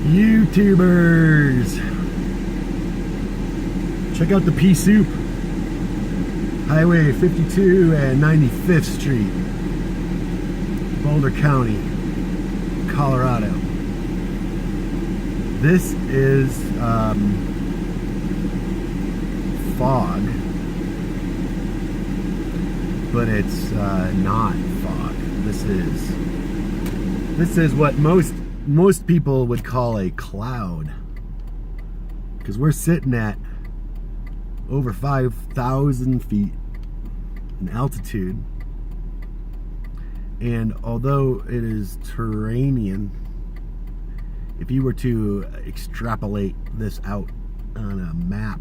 YouTubers, check out the Pea Soup, Highway 52 and 95th Street, Boulder County, Colorado. This is fog, but it's not fog. This is what most people would call a cloud, because we're sitting at over 5,000 feet in altitude, and although it is terranean, if you were to extrapolate this out on a map,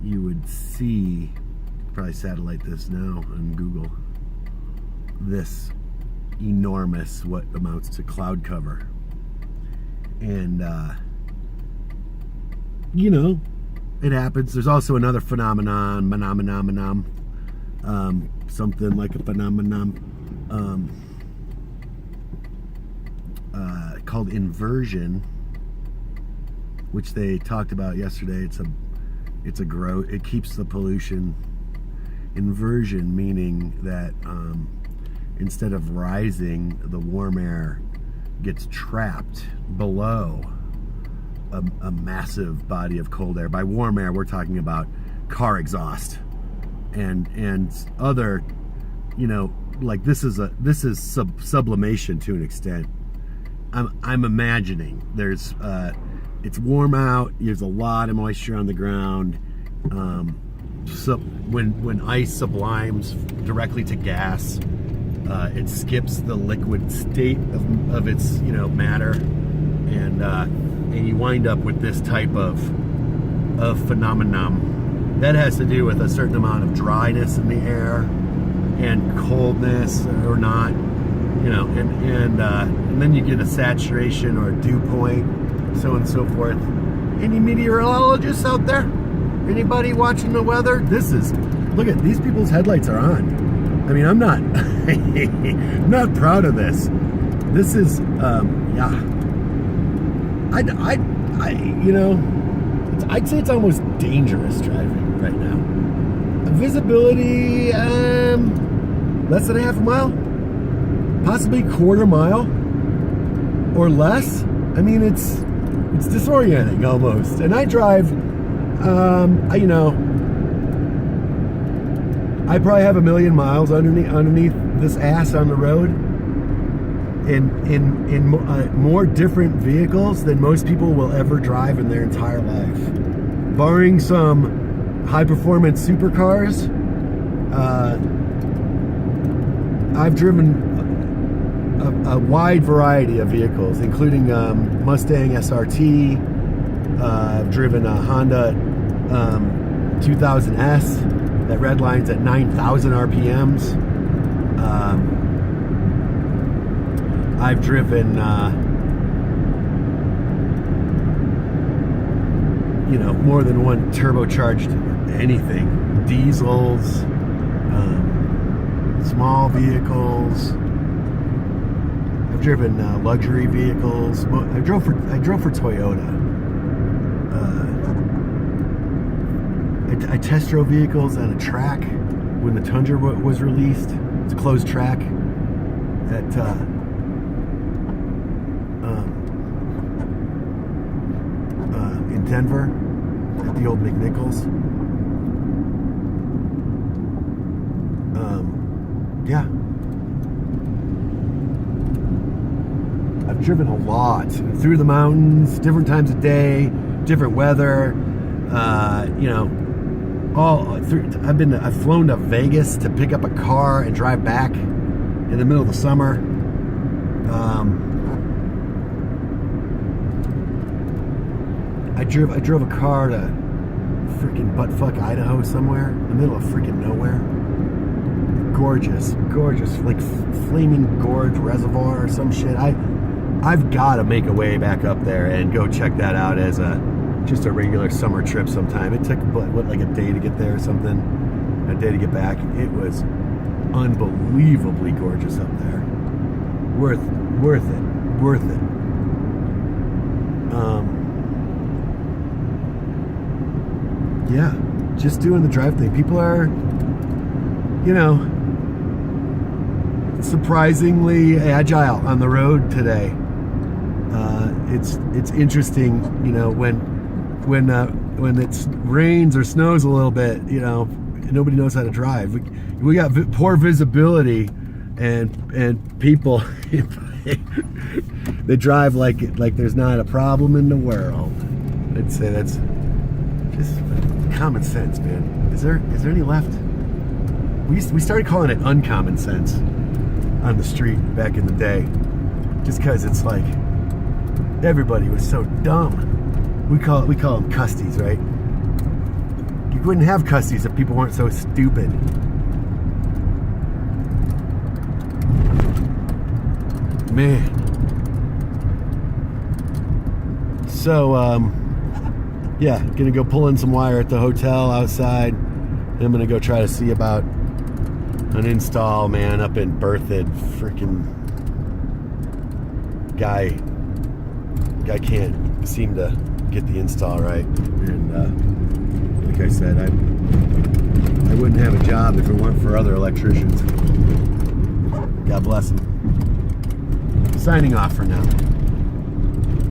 you would see, probably satellite this now on Google, this enormous, what amounts to cloud cover. And you know, it happens. There's also another phenomenon, something like a phenomenon called inversion, which they talked about yesterday. It's a growth. It keeps the pollution. Inversion meaning that instead of rising, the warm air gets trapped below a massive body of cold air. By warm air, we're talking about car exhaust and other, you know, like this is sublimation to an extent. I'm imagining there's it's warm out. There's a lot of moisture on the ground. So when ice sublimes directly to gas, it skips the liquid state of its, you know, matter, and you wind up with this type of phenomenon that has to do with a certain amount of dryness in the air and coldness or not, you know, and then you get a saturation or a dew point, so on and so forth. Any meteorologists out there? Anybody watching the weather? Look at these people's headlights are on. I mean, I'm not not proud of this. This is yeah. I you know, I'd say it's almost dangerous driving right now. Visibility less than a half a mile, possibly quarter mile or less. I mean, it's disorienting almost. And I drive, you know, I probably have 1 million miles underneath this ass on the road, in more different vehicles than most people will ever drive in their entire life, barring some high-performance supercars. I've driven a wide variety of vehicles, including Mustang SRT. I've driven a Honda 2000S that redlines at 9,000 RPMs. I've driven, you know, more than one turbocharged anything, diesels, small vehicles. I've driven luxury vehicles. I drove for Toyota. I test drove vehicles on a track when the Tundra was released. It's a closed track at in Denver at the old McNichols. Yeah. I've driven a lot through the mountains, different times of day, different weather. You know, I've flown to Vegas to pick up a car and drive back in the middle of the summer. I drove a car to freaking buttfuck Idaho somewhere in the middle of freaking nowhere. Gorgeous, like Flaming Gorge Reservoir or some shit. I've got to make a way back up there and go check that out as just a regular summer trip sometime. It took like a day to get there or something, a day to get back. It was unbelievably gorgeous up there. Worth it. Yeah, just doing the drive thing. People are, you know, surprisingly agile on the road today. It's interesting, you know, when it rains or snows a little bit, you know, nobody knows how to drive. We got poor visibility, and people they drive like there's not a problem in the world. I'd say that's just common sense, man. Is there any left? We started calling it uncommon sense on the street back in the day, just because it's like everybody was so dumb. We call them custies, right? You wouldn't have custies if people weren't so stupid. Man. So, yeah, gonna go pull in some wire at the hotel outside. And I'm gonna go try to see about an install, man, up in Berthoud. Freaking guy can't seem to get the install right. And like I said, I wouldn't have a job if it weren't for other electricians. God bless them. Signing off for now.